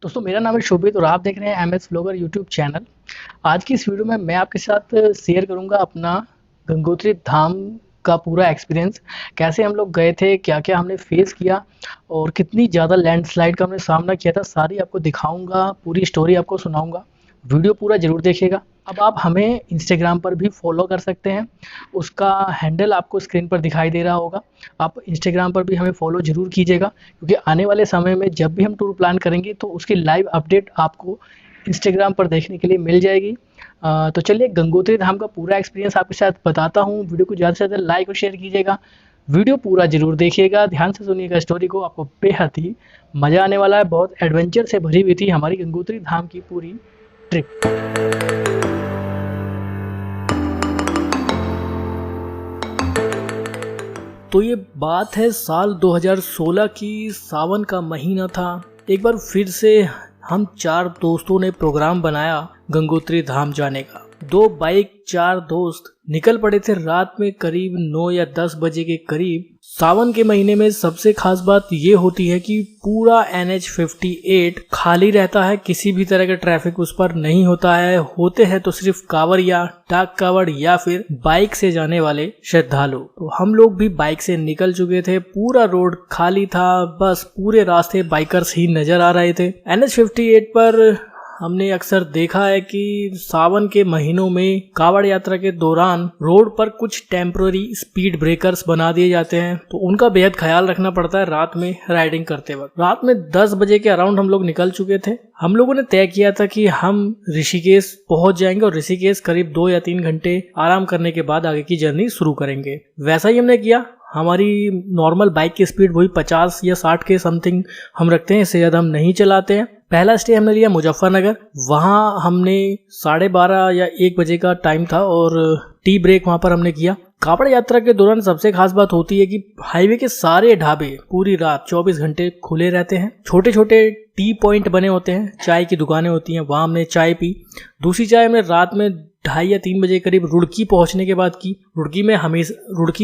दोस्तों मेरा नाम है शोभित और आप देख रहे हैं M S vlogger YouTube channel. आज की इस वीडियो में मैं आपके साथ शेयर करूंगा अपना गंगोत्री धाम का पूरा एक्सपीरियंस। कैसे हम लोग गए थे, क्या क्या हमने फेस किया और कितनी ज़्यादा लैंडस्लाइड का हमने सामना किया था, सारी आपको दिखाऊंगा, पूरी स्टोरी आपको सुनाऊंगा। वीडियो पूरा ज़रूर देखिएगा। अब आप हमें इंस्टाग्राम पर भी फॉलो कर सकते हैं, उसका हैंडल आपको स्क्रीन पर दिखाई दे रहा होगा। आप इंस्टाग्राम पर भी हमें फॉलो ज़रूर कीजिएगा, क्योंकि आने वाले समय में जब भी हम टूर प्लान करेंगे तो उसकी लाइव अपडेट आपको इंस्टाग्राम पर देखने के लिए मिल जाएगी। तो चलिए गंगोत्री धाम का पूरा एक्सपीरियंस आपके साथ बताता हूँ। वीडियो को ज़्यादा से ज़्यादा लाइक और शेयर कीजिएगा। वीडियो पूरा ज़रूर देखिएगा, ध्यान से सुनिएगा स्टोरी को, आपको बेहद ही मज़ा आने वाला है। बहुत एडवेंचर से भरी हुई थी हमारी गंगोत्री धाम की पूरी ट्रिप। तो ये बात है साल 2016 की, सावन का महीना था। एक बार फिर से हम 4 दोस्तों ने प्रोग्राम बनाया गंगोत्री धाम जाने का। 2 बाइक 4 दोस्त निकल पड़े थे रात में करीब 9 या 10 बजे के करीब। सावन के महीने में सबसे खास बात ये होती है कि पूरा NH58 खाली रहता है, किसी भी तरह का ट्रैफिक उस पर नहीं होता है। होते हैं तो सिर्फ कांवड़िया, डाक कांवड़ या फिर बाइक से जाने वाले श्रद्धालु। तो हम लोग भी बाइक से निकल चुके थे, पूरा रोड खाली था, बस पूरे रास्ते बाइकर्स ही नजर आ रहे थे। NH58 पर हमने अक्सर देखा है कि सावन के महीनों में कावड़ यात्रा के दौरान रोड पर कुछ टेम्पररी स्पीड ब्रेकर्स बना दिए जाते हैं, तो उनका बेहद ख्याल रखना पड़ता है रात में राइडिंग करते वक्त। रात में 10 बजे के अराउंड हम लोग निकल चुके थे। हम लोगों ने तय किया था कि हम ऋषिकेश पहुंच जाएंगे और ऋषिकेश करीब 2 या 3 घंटे आराम करने के बाद आगे की जर्नी शुरू करेंगे। वैसा ही हमने किया। हमारी नॉर्मल बाइक की स्पीड वही 50 या 60 के समथिंग हम रखते हैं, इससे ज़्यादा हम नहीं चलाते हैं। पहला स्टे हमने लिया मुजफ्फरनगर। वहाँ हमने 12:30 या 1 बजे का टाइम था और टी ब्रेक वहाँ पर हमने किया। कावड़ यात्रा के दौरान सबसे खास बात होती है कि हाईवे के सारे ढाबे पूरी रात 24 घंटे खुले रहते हैं। छोटे छोटे टी पॉइंट बने होते हैं, चाय की दुकानें होती हैं, वहाँ हमने चाय पी। दूसरी चाय हमने रात में 2:30 या 3 बजे करीब रुड़की पहुंचने के बाद की। रुड़की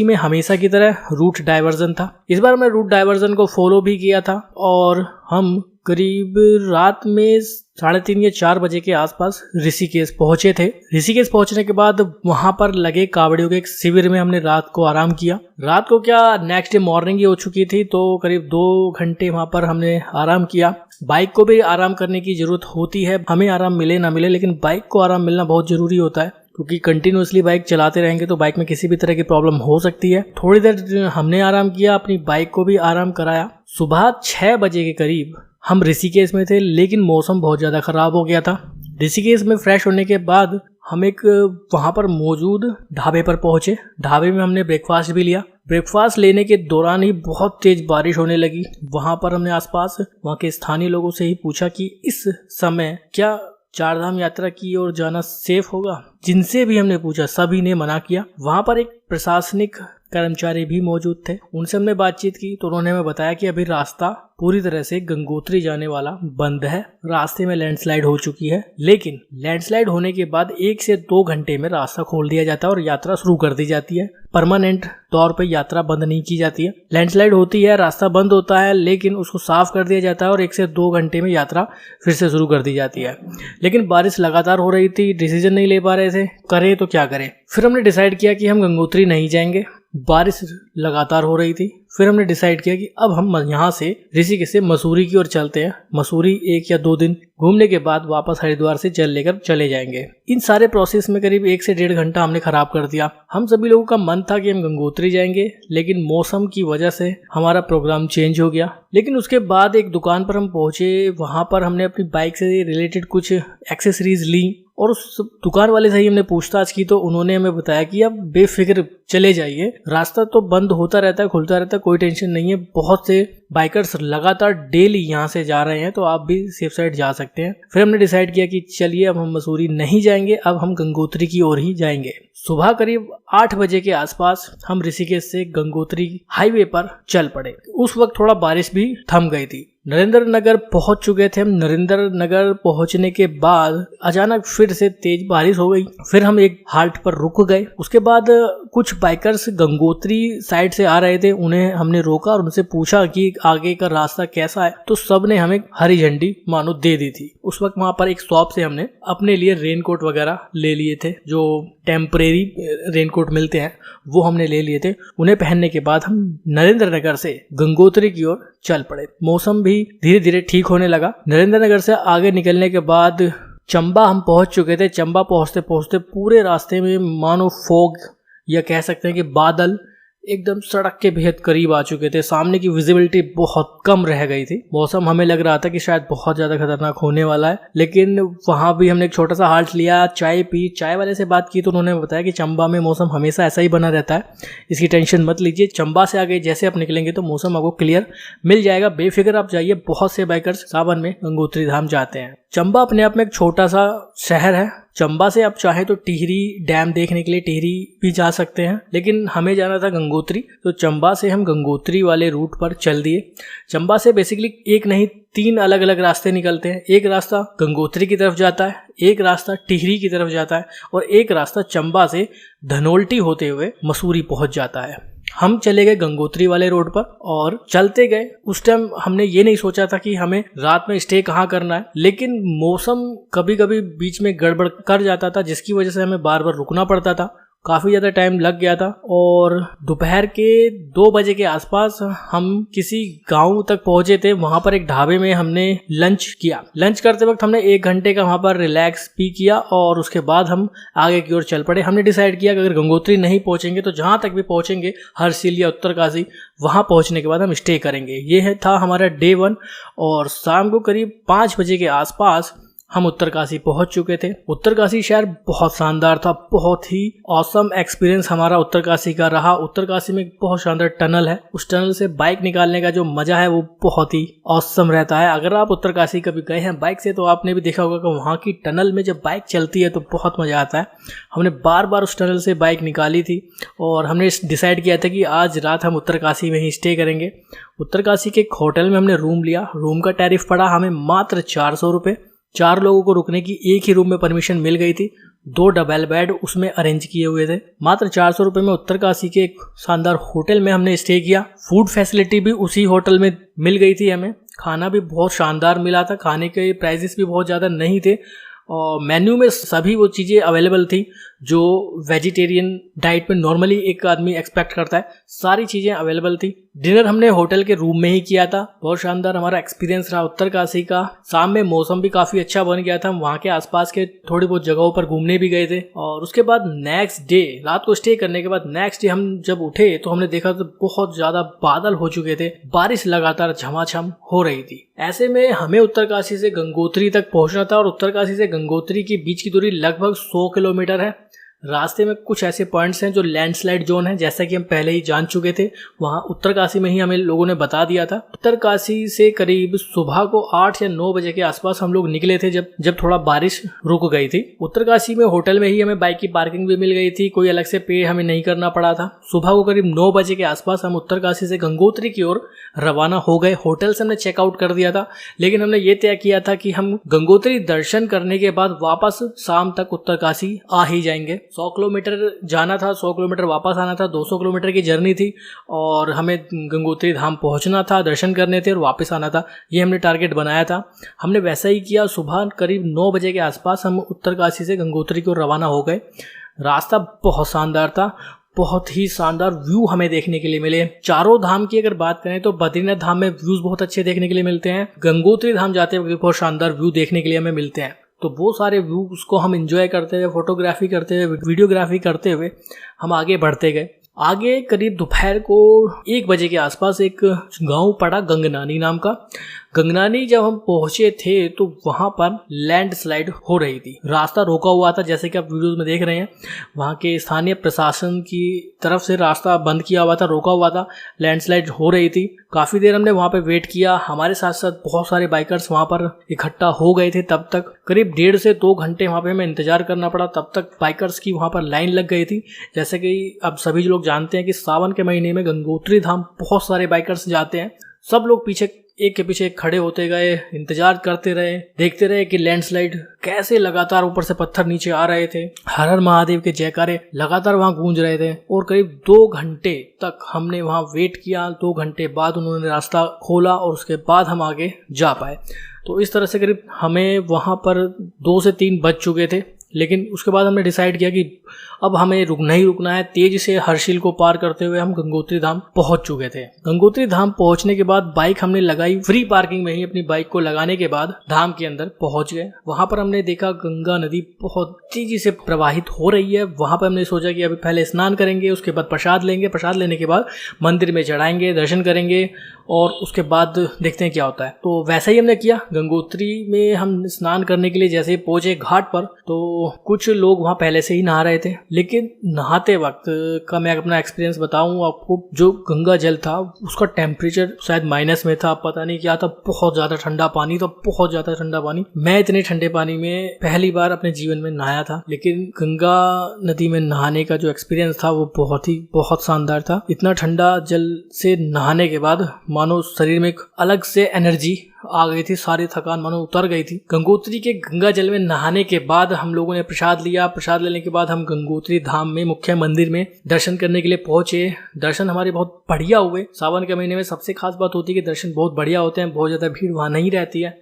में हमेशा की तरह रूट डाइवर्जन था। इस बार हमने रूट डाइवर्जन को फॉलो भी किया था और हम करीब रात में 3:30 या 4 बजे के आसपास ऋषिकेश पहुंचे थे। ऋषिकेश पहुंचने के बाद वहां पर लगे कावड़ियों के एक शिविर में हमने रात को आराम किया। रात को क्या, नेक्स्ट डे मॉर्निंग ही हो चुकी थी, तो करीब 2 घंटे वहां पर हमने आराम किया। बाइक को भी आराम करने की जरूरत होती है, हमें आराम मिले ना मिले, लेकिन बाइक को आराम मिलना बहुत जरूरी होता है, क्योंकि कंटिन्यूअसली बाइक चलाते रहेंगे तो बाइक में किसी भी तरह की प्रॉब्लम हो सकती है। थोड़ी देर हमने आराम किया, अपनी बाइक को भी आराम कराया। सुबह 6 बजे के करीब हम ऋषिकेश में थे, लेकिन मौसम बहुत ज़्यादा ख़राब हो गया था। ऋषिकेश में फ्रेश होने के बाद हम एक वहाँ पर मौजूद ढाबे पर पहुँचे। ढाबे में हमने ब्रेकफास्ट भी लिया। ब्रेकफास्ट लेने के दौरान ही बहुत तेज बारिश होने लगी। वहाँ पर हमने आसपास वहाँ के स्थानीय लोगों से ही पूछा कि इस समय क्या चारधाम यात्रा की ओर जाना सेफ होगा। जिनसे भी हमने पूछा सभी ने मना किया। वहाँ पर एक प्रशासनिक कर्मचारी भी मौजूद थे, उनसे हमने बातचीत की तो उन्होंने हमें बताया कि अभी रास्ता पूरी तरह से गंगोत्री जाने वाला बंद है। रास्ते में लैंडस्लाइड हो चुकी है, लेकिन लैंडस्लाइड होने के बाद 1 से 2 घंटे में रास्ता खोल दिया जाता है और यात्रा शुरू कर दी जाती है। परमानेंट तौर पे यात्रा बंद नहीं की जाती है। लैंडस्लाइड होती है, रास्ता बंद होता है, लेकिन उसको साफ कर दिया जाता है और 1 से 2 घंटे में यात्रा फिर से शुरू कर दी जाती है। लेकिन बारिश लगातार हो रही थी, डिसीजन नहीं ले पा रहे थे, करें तो क्या करें। फिर हमने डिसाइड किया कि हम गंगोत्री नहीं जाएंगे। बारिश लगातार हो रही थी। फिर हमने डिसाइड किया कि अब हम यहाँ से ऋषिकेश से मसूरी की ओर चलते हैं। मसूरी 1 या 2 दिन घूमने के बाद वापस हरिद्वार से जल लेकर चले जाएंगे। इन सारे प्रोसेस में करीब 1 से 1.5 घंटा हमने खराब कर दिया। हम सभी लोगों का मन था कि हम गंगोत्री जाएंगे, लेकिन मौसम की वजह से हमारा प्रोग्राम चेंज हो गया। लेकिन उसके बाद एक दुकान पर हम पहुंचे, वहां पर हमने अपनी बाइक से रिलेटेड कुछ एक्सेसरीज ली और उस दुकान वाले से ही हमने पूछताछ की तो उन्होंने हमें बताया कि आप बेफिक्र चले जाइए, रास्ता तो बंद होता रहता है, खुलता रहता है, कोई टेंशन नहीं है। बहुत से बाइकर्स लगातार डेली यहाँ से जा रहे हैं, तो आप भी सेफ साइड जा सकते हैं। फिर हमने डिसाइड किया कि चलिए अब हम मसूरी नहीं जाएंगे, अब हम गंगोत्री की ओर ही जाएंगे। सुबह करीब 8 बजे के आसपास हम ऋषिकेश से गंगोत्री हाईवे पर चल पड़े। उस वक्त थोड़ा बारिश भी थम गई थी। नरेंद्र नगर पहुंच चुके थे हम। नरेंद्र नगर पहुंचने के बाद अचानक फिर से तेज बारिश हो गई। फिर हम एक हाल्ट पर रुक गए। उसके बाद कुछ बाइकर्स गंगोत्री साइड से आ रहे थे, उन्हें हमने रोका और उनसे पूछा कि आगे का रास्ता कैसा है। तो सब ने हमें हरी झंडी मानो दे दी थी। उस वक्त वहां पर एक शॉप से हमने अपने लिए रेनकोट वगैरह ले लिए थे, जो टेम्परेरी रेनकोट मिलते हैं वो हमने ले लिए थे। उन्हें पहनने के बाद हम नरेंद्र नगर से गंगोत्री की ओर चल पड़े। मौसम भी धीरे धीरे ठीक होने लगा। नरेंद्र नगर से आगे निकलने के बाद चंबा हम पहुंच चुके थे। चंबा पहुंचते पहुंचते पूरे रास्ते में मानो फॉग या कह सकते हैं कि बादल एकदम सड़क के बेहद करीब आ चुके थे। सामने की विजिबिलिटी बहुत कम रह गई थी। मौसम हमें लग रहा था कि शायद बहुत ज्यादा खतरनाक होने वाला है, लेकिन वहां भी हमने एक छोटा सा हाल्ट लिया, चाय पी। चाय वाले से बात की तो उन्होंने बताया कि चंबा में मौसम हमेशा ऐसा ही बना रहता है, इसकी टेंशन मत लीजिए। चंबा से आगे जैसे आप निकलेंगे तो मौसम आपको क्लियर मिल जाएगा, बेफिक्र आप जाइए। बहुत से बाइकर्स सावन में गंगोत्री धाम जाते हैं। चंबा अपने आप में एक छोटा सा शहर है। चंबा से आप चाहे तो टिहरी डैम देखने के लिए टिहरी भी जा सकते हैं, लेकिन हमें जाना था गंगोत्री, तो चंबा से हम गंगोत्री वाले रूट पर चल दिए। चंबा से बेसिकली एक नहीं 3 अलग अलग रास्ते निकलते हैं। एक रास्ता गंगोत्री की तरफ जाता है, एक रास्ता टिहरी की तरफ जाता है और एक रास्ता चंबा से धनोल्टी होते हुए मसूरी पहुंच जाता है। हम चले गए गंगोत्री वाले रोड पर और चलते गए। उस टाइम हमने ये नहीं सोचा था कि हमें रात में स्टे कहाँ करना है, लेकिन मौसम कभी कभी बीच में गड़बड़ कर जाता था, जिसकी वजह से हमें बार बार रुकना पड़ता था। काफ़ी ज़्यादा टाइम लग गया था और दोपहर के 2 बजे के आसपास हम किसी गांव तक पहुंचे थे। वहां पर एक ढाबे में हमने लंच किया। लंच करते वक्त हमने 1 घंटे का वहां पर रिलैक्स भी किया और उसके बाद हम आगे की ओर चल पड़े। हमने डिसाइड किया कि अगर गंगोत्री नहीं पहुंचेंगे तो जहां तक भी पहुंचेंगे हरसिल या उत्तरकाशी, वहां पहुंचने के बाद हम स्टे करेंगे। ये था हमारा डे 1 और शाम को करीब 5 बजे के आसपास हम उत्तरकाशी पहुंच चुके थे। उत्तरकाशी शहर बहुत शानदार था, बहुत ही ऑसम एक्सपीरियंस हमारा उत्तरकाशी का रहा। उत्तरकाशी में एक बहुत शानदार टनल है, उस टनल से बाइक निकालने का जो मजा है वो बहुत ही ऑसम रहता है। अगर आप उत्तरकाशी कभी गए हैं बाइक से तो आपने भी देखा होगा कि वहाँ की टनल में जब बाइक चलती है तो बहुत मजा आता है। हमने बार बार उस टनल से बाइक निकाली थी और हमने डिसाइड किया था कि आज रात हम उत्तरकाशी में ही स्टे करेंगे। उत्तरकाशी के एक होटल में हमने रूम लिया। रूम का टैरिफ पड़ा हमें मात्र 400 रुपये। 4 लोगों को रुकने की एक ही रूम में परमिशन मिल गई थी। 2 डबल बेड उसमें अरेंज किए हुए थे। मात्र 400 रुपये में उत्तरकाशी के एक शानदार होटल में हमने स्टे किया। फूड फैसिलिटी भी उसी होटल में मिल गई थी हमें। खाना भी बहुत शानदार मिला था, खाने के प्राइसेस भी बहुत ज़्यादा नहीं थे और मेन्यू में सभी वो चीज़ें अवेलेबल थी जो वेजिटेरियन डाइट में नॉर्मली एक आदमी एक्सपेक्ट करता है। सारी चीज़ें अवेलेबल थी। डिनर हमने होटल के रूम में ही किया था। बहुत शानदार हमारा एक्सपीरियंस रहा उत्तरकाशी का। शाम में मौसम भी काफ़ी अच्छा बन गया था। हम वहाँ के आसपास के थोड़ी बहुत जगहों पर घूमने भी गए थे और उसके बाद नेक्स्ट डे रात को स्टे करने के बाद नेक्स्ट डे हम जब उठे तो हमने देखा तो बहुत ज़्यादा बादल हो चुके थे, बारिश लगातार झमाझम हो रही थी। ऐसे में हमें उत्तरकाशी से गंगोत्री तक पहुँचना था और उत्तरकाशी से गंगोत्री की बीच की दूरी लगभग 100 किलोमीटर है। रास्ते में कुछ ऐसे पॉइंट्स हैं जो लैंडस्लाइड जोन है, जैसा कि हम पहले ही जान चुके थे। वहाँ उत्तरकाशी में ही हमें लोगों ने बता दिया था। उत्तरकाशी से करीब सुबह को 8 या 9 बजे के आसपास हम लोग निकले थे जब थोड़ा बारिश रुक गई थी। उत्तरकाशी में होटल में ही हमें बाइक की पार्किंग भी मिल गई थी, कोई अलग से पे हमें नहीं करना पड़ा था। सुबह को करीब 9 बजे के आसपास हम उत्तरकाशी से गंगोत्री की ओर रवाना हो गए। होटल से हमने चेकआउट कर दिया था, लेकिन हमने ये तय किया था कि हम गंगोत्री दर्शन करने के बाद वापस शाम तक उत्तरकाशी आ ही जाएंगे। 100 किलोमीटर जाना था, 100 किलोमीटर वापस आना था, 200 किलोमीटर की जर्नी थी और हमें गंगोत्री धाम पहुंचना था, दर्शन करने थे और वापस आना था। ये हमने टारगेट बनाया था। हमने वैसा ही किया। सुबह करीब 9 बजे के आसपास हम उत्तरकाशी से गंगोत्री को रवाना हो गए। रास्ता बहुत शानदार था, बहुत ही शानदार व्यू हमें देखने के लिए मिले। चारों धाम की अगर बात करें तो बद्रीनाथ धाम में व्यूज बहुत अच्छे देखने के लिए मिलते हैं। गंगोत्री धाम जाते हुए बहुत शानदार व्यू देखने के लिए हमें मिलते हैं। तो वो सारे व्यूज को हम एंजॉय करते हुए, फोटोग्राफी करते हुए, वीडियोग्राफी करते हुए हम आगे बढ़ते गए। आगे करीब दोपहर को 1 बजे के आसपास एक गांव पड़ा गंगनानी नाम का। गंगनानी जब हम पहुंचे थे तो वहां पर लैंडस्लाइड हो रही थी। रास्ता रोका हुआ था, जैसे कि आप वीडियोस में देख रहे हैं। वहां के स्थानीय प्रशासन की तरफ से रास्ता बंद किया हुआ था, रोका हुआ था। लैंडस्लाइड हो रही थी। काफ़ी देर हमने वहां पे वेट किया। हमारे साथ साथ बहुत सारे बाइकर्स वहां पर इकट्ठा हो गए थे। तब तक करीब 1.5 से 2 घंटे वहां पे हमें इंतजार करना पड़ा। तब तक बाइकर्स की वहां पर लाइन लग गई थी। जैसे कि अब सभी लोग जानते हैं कि सावन के महीने में गंगोत्री धाम बहुत सारे बाइकर्स जाते हैं। सब लोग पीछे एक के पीछे एक खड़े होते गए, इंतजार करते रहे, देखते रहे कि लैंडस्लाइड कैसे लगातार ऊपर से पत्थर नीचे आ रहे थे। हर हर महादेव के जयकारे लगातार वहां गूंज रहे थे और करीब 2 घंटे तक हमने वहां वेट किया। 2 घंटे बाद उन्होंने रास्ता खोला और उसके बाद हम आगे जा पाए। तो इस तरह से करीब हमें वहां पर 2 से 3 बज चुके थे, लेकिन उसके बाद हमने डिसाइड किया कि अब हमें नहीं रुकना है। तेजी से हर्षिल को पार करते हुए हम गंगोत्री धाम पहुंच चुके थे। गंगोत्री धाम पहुंचने के बाद बाइक हमने लगाई, फ्री पार्किंग में ही अपनी बाइक को लगाने के बाद धाम के अंदर पहुंच गए। वहां पर हमने देखा गंगा नदी बहुत तेजी से प्रवाहित हो रही है। वहां पर हमने सोचा कि अभी पहले स्नान करेंगे, उसके बाद प्रसाद लेंगे, प्रसाद लेने के बाद मंदिर में चढ़ाएंगे, दर्शन करेंगे और उसके बाद देखते हैं क्या होता है। तो वैसा ही हमने किया। गंगोत्री में हम स्नान करने के लिए जैसे ही पहुंचे घाट पर, तो कुछ लोग वहां पहले से ही नहा रहे थे, लेकिन नहाते वक्त का मैं अपना एक्सपीरियंस बताऊं आपको, जो गंगा जल था उसका टेम्परेचर शायद माइनस में था, पता नहीं क्या था। बहुत ज्यादा ठंडा पानी था, बहुत ज्यादा ठंडा पानी। मैं इतने ठंडे पानी में पहली बार अपने जीवन में नहाया था, लेकिन गंगा नदी में नहाने का जो एक्सपीरियंस था वो बहुत शानदार था। इतना ठंडा जल से नहाने के बाद मानो शरीर में एक अलग से एनर्जी आ गई थी, सारी थकान मानो उतर गई थी। गंगोत्री के गंगा जल में नहाने के बाद हम लोगों ने प्रसाद लिया। प्रसाद लेने के बाद हम गंगोत्री धाम में मुख्य मंदिर में दर्शन करने के लिए पहुंचे। दर्शन हमारे बहुत बढ़िया हुए। सावन के महीने में सबसे खास बात होती है कि दर्शन बहुत बढ़िया होते हैं, बहुत ज्यादा भीड़ वहां नहीं रहती है।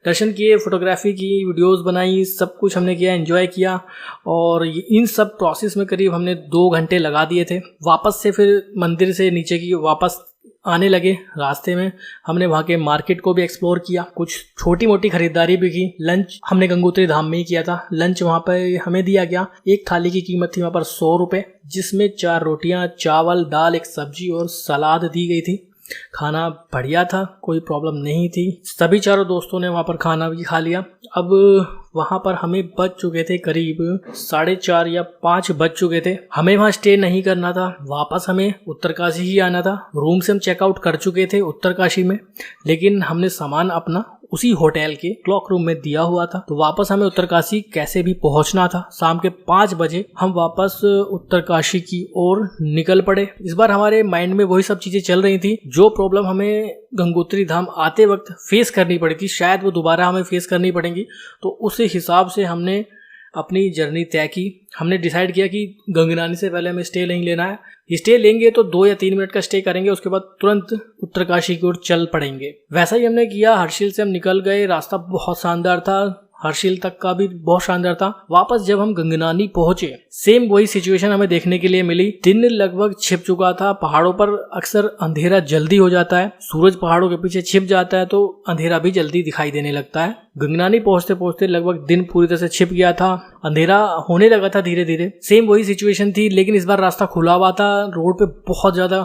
दर्शन किए, फोटोग्राफी की, वीडियोस बनाई, सब कुछ हमने किया, एंजॉय किया। और इन सब प्रोसेस में करीब हमने 2 घंटे लगा दिए थे। वापस से फिर मंदिर से नीचे की वापस आने लगे। रास्ते में हमने वहाँ के मार्केट को भी एक्सप्लोर किया, कुछ छोटी मोटी खरीदारी भी की। लंच हमने गंगोत्री धाम में ही किया था। लंच वहाँ पर हमें दिया गया। एक थाली की कीमत थी वहाँ पर 100 रुपये, जिसमें 4 रोटियाँ, चावल, दाल, एक सब्जी और सलाद दी गई थी। खाना बढ़िया था, कोई प्रॉब्लम नहीं थी। सभी चारों दोस्तों ने वहाँ पर खाना भी खा लिया। अब वहाँ पर हमें बज चुके थे करीब 4:30 या 5 बज चुके थे। हमें वहाँ स्टे नहीं करना था, वापस हमें उत्तरकाशी ही आना था। रूम से हम चेकआउट कर चुके थे उत्तरकाशी में, लेकिन हमने सामान अपना उसी होटल के क्लॉक रूम में दिया हुआ था। तो वापस हमें उत्तरकाशी कैसे भी पहुंचना था। शाम के 5 बजे हम वापस उत्तरकाशी की ओर निकल पड़े। इस बार हमारे माइंड में वही सब चीजें चल रही थी जो प्रॉब्लम हमें गंगोत्री धाम आते वक्त फेस करनी पड़ी थी, शायद वो दोबारा हमें फेस करनी पड़ेंगी। तो उस हिसाब से हमने अपनी जर्नी तय की। हमने डिसाइड किया कि गंगनानी से पहले हमें स्टे नहीं लेना है। स्टे लेंगे तो 2 या 3 मिनट का स्टे करेंगे, उसके बाद तुरंत उत्तरकाशी की ओर चल पड़ेंगे। वैसा ही हमने किया। हर्षिल से हम निकल गए, रास्ता बहुत शानदार था। हर्षिल तक का भी बहुत शानदार था। वापस जब हम गंगनानी पहुंचे, सेम वही सिचुएशन हमें देखने के लिए मिली। दिन लगभग छिप चुका था। पहाड़ों पर अक्सर अंधेरा जल्दी हो जाता है, सूरज पहाड़ों के पीछे छिप जाता है तो अंधेरा भी जल्दी दिखाई देने लगता है। गंगनानी पहुंचते पहुंचते लगभग दिन पूरी तरह से छिप गया था, अंधेरा होने लगा था धीरे धीरे। सेम वही सिचुएशन थी, लेकिन इस बार रास्ता खुला हुआ था। रोड पे बहुत ज्यादा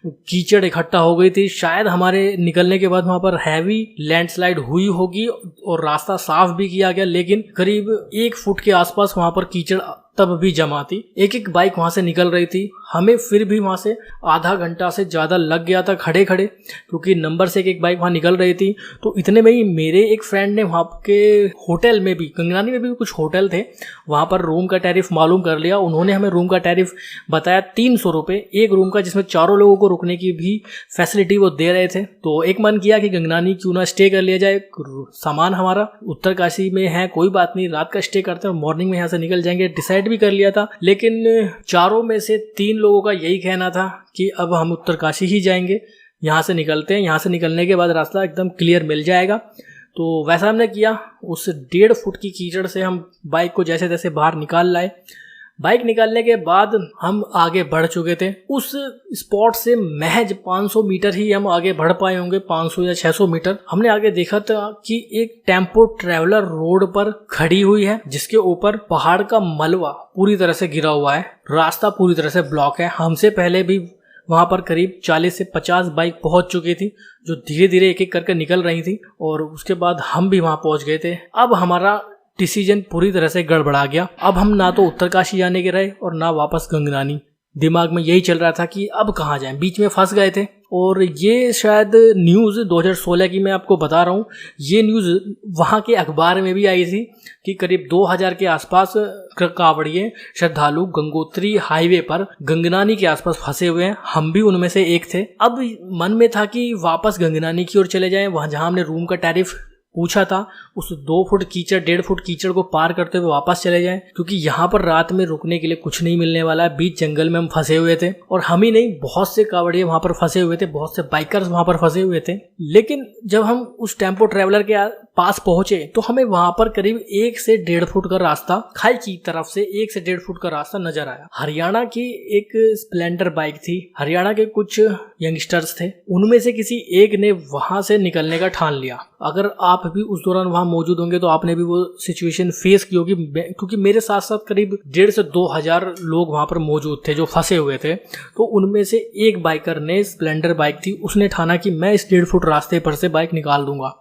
कीचड़ इकट्ठा हो गई थी। शायद हमारे निकलने के बाद वहां पर हैवी लैंडस्लाइड हुई होगी और रास्ता साफ भी किया गया, लेकिन करीब 1 फुट के आसपास वहां पर कीचड़ तब भी जमा थी। एक बाइक वहां से निकल रही थी। हमें फिर भी वहां से आधा घंटा से ज्यादा लग गया था खड़े खड़े, क्योंकि नंबर से एक बाइक वहां निकल रही थी। तो इतने में ही मेरे एक फ्रेंड ने वहां के होटल में भी, गंगनानी में भी कुछ होटल थे, वहां पर रूम का टैरिफ मालूम कर लिया। उन्होंने हमें रूम का टैरिफ बताया 300 रुपये एक रूम का, जिसमें 4 लोगों को रुकने की भी फैसिलिटी वो दे रहे थे। तो एक मन किया कि गंगनानी क्यों ना स्टे कर लिया जाए। सामान हमारा उत्तरकाशी में है, कोई बात नहीं, रात का स्टे करते हैं और मॉर्निंग में यहाँ से निकल जाएंगे, डिसाइड भी कर लिया था। लेकिन 4 में से 3 लोगों का यही कहना था कि अब हम उत्तरकाशी ही जाएंगे, यहाँ से निकलते हैं, यहाँ से निकलने के बाद रास्ता एकदम क्लियर मिल जाएगा। तो वैसा हमने किया। उस 1.5 फुट की कीचड़ से हम बाइक को जैसे तैसे बाहर निकाल लाए। बाइक निकालने के बाद हम आगे बढ़ चुके थे। उस स्पॉट से महज 500 मीटर ही हम आगे बढ़ पाए होंगे, 500 या 600 मीटर। हमने आगे देखा था कि एक टेम्पो ट्रैवलर रोड पर खड़ी हुई है, जिसके ऊपर पहाड़ का मलबा पूरी तरह से गिरा हुआ है। रास्ता पूरी तरह से ब्लॉक है। हमसे पहले भी वहां पर करीब 40 से 50 बाइक पहुंच चुकी थी, जो धीरे धीरे एक एक करके निकल रही थी। और उसके बाद हम भी वहां पहुंच गए थे। अब हमारा डिसीजन पूरी तरह से गड़बड़ा गया। अब हम ना तो उत्तरकाशी जाने के रहे और ना वापस गंगनानी। दिमाग में यही चल रहा था कि अब कहाँ जाएं। बीच में फंस गए थे और ये शायद न्यूज़ 2016 की मैं आपको बता रहा हूँ। ये न्यूज़ वहाँ के अखबार में भी आई थी कि करीब 2000 के आसपास कांवड़िए श्रद्धालु गंगोत्री हाईवे पर गंगनानी के आसपास फंसे हुए हैं। हम भी उनमें से एक थे। अब मन में था कि वापस गंगनानी की ओर चले जाएं, वहाँ जहाँ हमने रूम का टैरिफ पूछा था उस 2 फुट कीचड़ 1.5 फुट कीचड़ को पार करते हुए वापस चले जाएं, क्योंकि यहाँ पर रात में रुकने के लिए कुछ नहीं मिलने वाला है। बीच जंगल में हम फंसे हुए थे और हम ही नहीं, बहुत से कांवड़िए वहाँ पर फंसे हुए थे, बहुत से बाइकर्स वहाँ पर फंसे हुए थे। लेकिन जब हम उस टेम्पो ट्रैवलर के पास पहुंचे तो हमें वहां पर करीब 1 से 1.5 फुट का रास्ता, खाई की तरफ से 1 से 1.5 फुट का रास्ता नजर आया। हरियाणा की एक स्प्लेंडर बाइक थी, हरियाणा के कुछ यंगस्टर्स थे, उनमें से किसी एक ने वहां से निकलने का ठान लिया। अगर आप भी उस दौरान वहां मौजूद होंगे तो आपने भी वो सिचुएशन फेस की होगी, क्योंकि मेरे साथ साथ करीब 1,500 से 2,000 लोग वहां पर मौजूद थे जो फंसे हुए थे। तो उनमें से एक बाइकर ने, स्प्लेंडर बाइक थी, उसने ठाना कि मैं इस 1.5 फुट रास्ते पर से बाइक निकाल दूंगा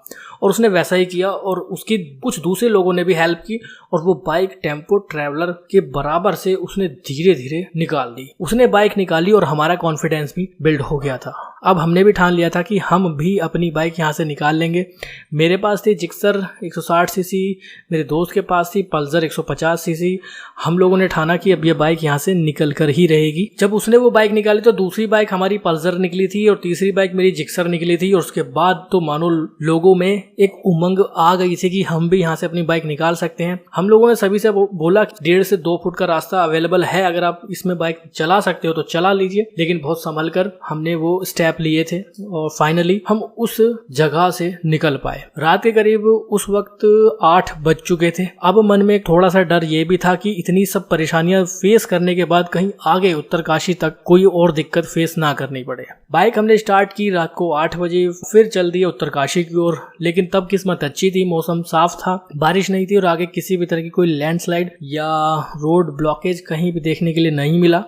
और उसने वैसा ही किया और उसकी कुछ दूसरे लोगों ने भी हेल्प की और वो बाइक टेम्पो ट्रैवलर के बराबर से उसने धीरे धीरे निकाल दी। उसने बाइक निकाली और हमारा कॉन्फिडेंस भी बिल्ड हो गया था। अब हमने भी ठान लिया था कि हम भी अपनी बाइक यहाँ से निकाल लेंगे। मेरे पास थी जिक्सर 160 सीसी, मेरे दोस्त के पास थी पल्सर 150 सीसी। हम लोगों ने ठाना कि अब ये बाइक यहाँ से निकल कर ही रहेगी। जब उसने वो बाइक निकाली तो दूसरी बाइक हमारी पल्सर निकली थी और तीसरी बाइक मेरी जिक्सर निकली थी। और उसके बाद तो मानो लोगों में एक उमंग आ गई थी कि हम भी यहाँ से अपनी बाइक निकाल सकते हैं। हम लोगों ने सभी से बोला 1.5 से 2 फुट का रास्ता अवेलेबल है, अगर आप इसमें बाइक चला सकते हो तो चला लीजिए। लेकिन बहुत संभल कर हमने वो स्टेप लिए थे और फाइनली हम उस जगह से निकल पाए। रात के करीब उस वक्त 8 बज चुके थे। अब मन में थोड़ा सा डर ये भी था कि इतनी सब परेशानियां फेस करने के बाद कहीं आगे उत्तरकाशी तक कोई और दिक्कत फेस ना करनी पड़े। बाइक हमने स्टार्ट की रात को 8 बजे, फिर चल दिए उत्तरकाशी की ओर। लेकिन तब किस्मत अच्छी थी, मौसम साफ था, बारिश नहीं थी और आगे किसी भी तरह की कोई लैंडस्लाइड या रोड ब्लॉकेज कहीं भी देखने के लिए नहीं मिला।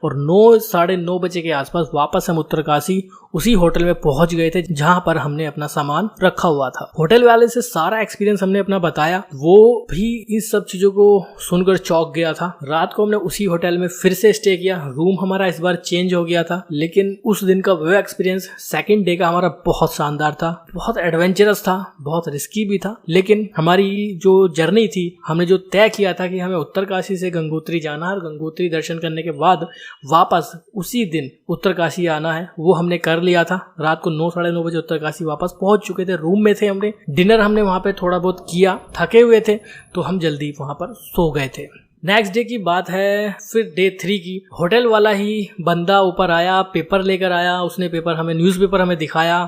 और 9 साढ़े 9 बजे के आसपास वापस हम उत्तरकाशी उसी होटल में पहुंच गए थे जहां पर हमने अपना सामान रखा हुआ था। होटल वाले से सारा एक्सपीरियंस हमने अपना बताया, वो भी इस सब चीजों को सुनकर चौंक गया था। रात को हमने उसी होटल में फिर से स्टे किया। रूम हमारा इस बार चेंज हो गया था, लेकिन उस दिन का वो एक्सपीरियंस सेकंड डे का हमारा बहुत शानदार था, बहुत एडवेंचरस था, बहुत रिस्की भी था। लेकिन हमारी जो जर्नी थी, हमने जो तय किया था कि हमें उत्तरकाशी से गंगोत्री जाना है और गंगोत्री दर्शन करने के बाद वापस उसी दिन उत्तरकाशी आना है, वो हमने कर लिया था। रात को 9 साढ़े 9 बजे उत्तरकाशी वापस पहुंच चुके थे। रूम में थे, हमने डिनर हमने वहां पे थोड़ा बहुत किया, थके हुए थे तो हम जल्दी वहां पर सो गए थे। नेक्स्ट डे की बात है, फिर डे 3 की। होटल वाला ही बंदा ऊपर आया, पेपर लेकर आया। उसने पेपर हमें, न्यूज़पेपर हमें दिखाया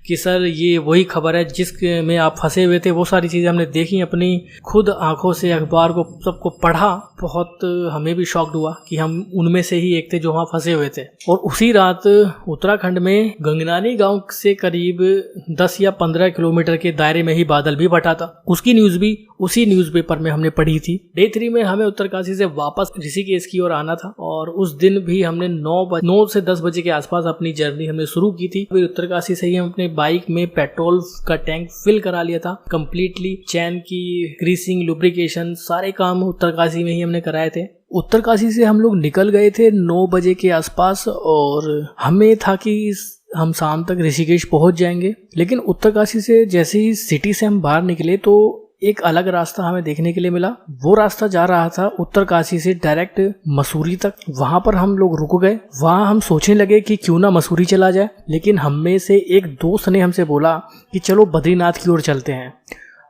कि सर ये वही खबर है जिसमें आप फंसे हुए थे। वो सारी चीज़ें हमने देखी अपनी खुद आंखों से, अखबार को सबको पढ़ा। बहुत हमें भी शॉक्ड हुआ कि हम उनमें से ही एक थे जो वहाँ फंसे हुए थे। और उसी रात उत्तराखंड में गंगनानी गांव से करीब 10 या 15 किलोमीटर के दायरे में ही बादल भी फटा था। उसकी न्यूज़ भी उसी न्यूज़पेपर में हमने पढ़ी थी। डे 3 में हमें उत्तरकाशी से वापस ऋषिकेश की ओर आना था और उस दिन भी हमने 9 से 10 बजे के आसपास अपनी जर्नी हमने शुरू की थी। फिर उत्तरकाशी से ही हम अपने बाइक में पेट्रोल का टैंक फिल करा लिया था कंप्लीटली। चैन की ग्रीसिंग, लुब्रिकेशन, सारे काम उत्तरकाशी में ही हमने कराए थे। उत्तरकाशी से हम लोग निकल गए थे 9 बजे के आसपास और हमें था कि हम शाम तक ऋषिकेश पहुंच जाएंगे। लेकिन उत्तरकाशी से जैसे ही सिटी से हम बाहर निकले तो एक अलग रास्ता हमें देखने के लिए मिला। वो रास्ता जा रहा था उत्तरकाशी से डायरेक्ट मसूरी तक। वहां पर हम लोग रुक गए। वहां हम सोचने लगे कि क्यों ना मसूरी चला जाए, लेकिन हम में से एक दोस्त ने हमसे बोला कि चलो बद्रीनाथ की ओर चलते हैं।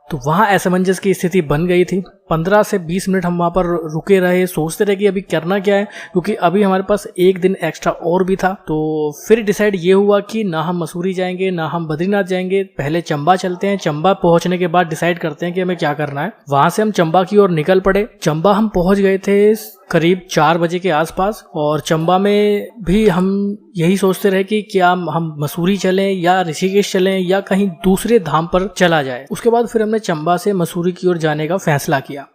तो वहां असमंजस की स्थिति बन गई थी। 15 से 20 मिनट हम वहां पर रुके रहे, सोचते रहे कि अभी करना क्या है, क्योंकि अभी हमारे पास एक दिन एक्स्ट्रा और भी था। तो फिर डिसाइड ये हुआ कि ना हम मसूरी जाएंगे ना हम बद्रीनाथ जाएंगे, पहले चंबा चलते हैं। चंबा पहुंचने के बाद डिसाइड करते हैं कि हमें क्या करना है। वहां से हम चंबा की ओर निकल पड़े। चंबा हम पहुंच गए थे करीब 4 बजे के आसपास और चंबा में भी हम यही सोचते रहे कि क्या हम मसूरी चलें या ऋषिकेश चलें या कहीं दूसरे धाम पर चला जाए। उसके बाद फिर हमने चंबा से मसूरी की ओर जाने का फैसला किया। किया।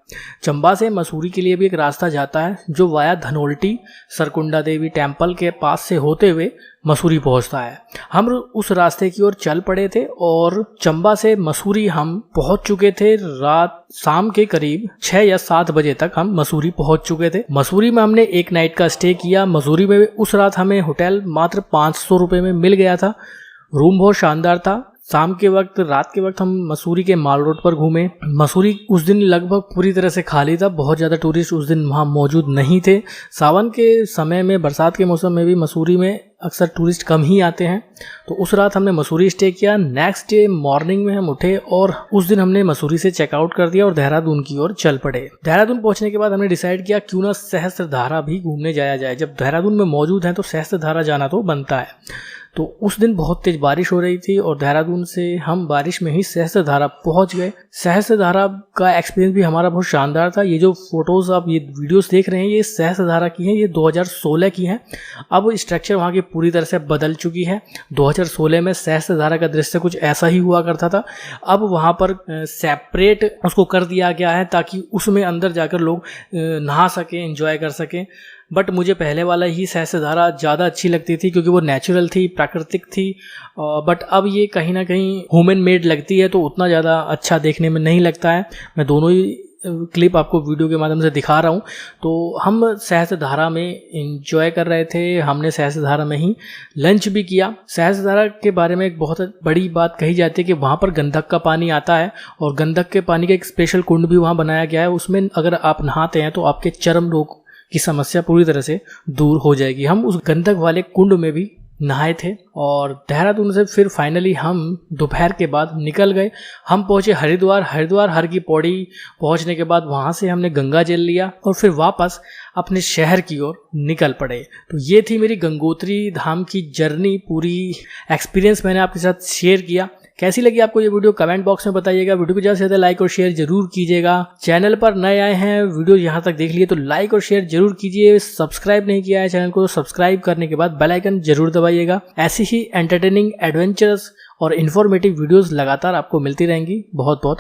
चंबा से मसूरी के लिए भी एक रास्ता जाता है जो वाया धनोल्टी सरकुंडा देवी टेम्पल के पास से होते हुए मसूरी पहुंचता है। हम उस रास्ते की ओर चल पड़े थे और चंबा से मसूरी हम पहुंच चुके थे। शाम के करीब 6 या 7 बजे तक हम मसूरी पहुंच चुके थे। मसूरी में हमने एक नाइट का स्टे किया। मसूरी में उस रात हमें होटल मात्र 500 रुपये में मिल गया था। रूम बहुत शानदार था। शाम के वक्त, रात के वक्त हम मसूरी के माल रोड पर घूमे। मसूरी उस दिन लगभग पूरी तरह से खाली था, बहुत ज़्यादा टूरिस्ट उस दिन वहाँ मौजूद नहीं थे। सावन के समय में, बरसात के मौसम में भी मसूरी में अक्सर टूरिस्ट कम ही आते हैं। तो उस रात हमने मसूरी स्टे किया। नेक्स्ट डे मॉर्निंग में हम उठे और उस दिन हमने मसूरी से चेकआउट कर दिया और देहरादून की ओर चल पड़े। देहरादून पहुंचने के बाद हमने डिसाइड किया क्यों ना सहस्त्रधारा भी घूमने जाया जाए। जब देहरादून में मौजूद हैं तो सहस्त्रधारा जाना तो बनता है। तो उस दिन बहुत तेज बारिश हो रही थी और देहरादून से हम बारिश में ही सहस्त्रधारा पहुंच गए। सहस्त्रधारा का एक्सपीरियंस भी हमारा बहुत शानदार था। ये जो फोटोज आप ये वीडियोस देख रहे हैं ये सहस्त्रधारा की हैं, ये 2016 की हैं। अब स्ट्रक्चर वहाँ की पूरी तरह से बदल चुकी है। 2016 में सहस्त्रधारा का दृश्य कुछ ऐसा ही हुआ करता था। अब वहाँ पर सेपरेट उसको कर दिया गया है ताकि उसमें अंदर जाकर लोग नहा सकें, एंजॉय कर सकें। बट मुझे पहले वाला ही सहस्त्रधारा ज़्यादा अच्छी लगती थी क्योंकि वो नेचुरल थी, प्राकृतिक थी। बट अब ये कहीं ना कहीं ह्यूमन मेड लगती है तो उतना ज़्यादा अच्छा देखने में नहीं लगता है। मैं दोनों ही क्लिप आपको वीडियो के माध्यम से दिखा रहा हूँ। तो हम सहस्त्रधारा में एंजॉय कर रहे थे। हमने सहस्त्रधारा में ही लंच भी किया। सहस्त्रधारा के बारे में एक बहुत बड़ी बात कही जाती है कि वहाँ पर गंधक का पानी आता है और गंधक के पानी का एक स्पेशल कुंड भी वहाँ बनाया गया है। उसमें अगर आप नहाते हैं तो आपके चर्म रोग की समस्या पूरी तरह से दूर हो जाएगी। हम उस गंधक वाले कुंड में भी नहाए थे और देहरादून से फिर फाइनली हम दोपहर के बाद निकल गए। हम पहुंचे हरिद्वार हर की पौड़ी पहुंचने के बाद वहां से हमने गंगा जल लिया और फिर वापस अपने शहर की ओर निकल पड़े। तो ये थी मेरी गंगोत्री धाम की जर्नी, पूरी एक्सपीरियंस मैंने आपके साथ शेयर किया। कैसी लगी आपको ये वीडियो कमेंट बॉक्स में बताइएगा। वीडियो को ज़्यादा से ज़्यादा लाइक और शेयर जरूर कीजिएगा। चैनल पर नए आए हैं, वीडियो यहाँ तक देख लिए तो लाइक और शेयर जरूर कीजिए। सब्सक्राइब नहीं किया है चैनल को तो सब्सक्राइब करने के बाद बेल आइकन जरूर दबाइएगा। ऐसी ही एंटरटेनिंग, एडवेंचरस और इन्फॉर्मेटिव वीडियोस लगातार आपको मिलती रहेंगी। बहुत बहुत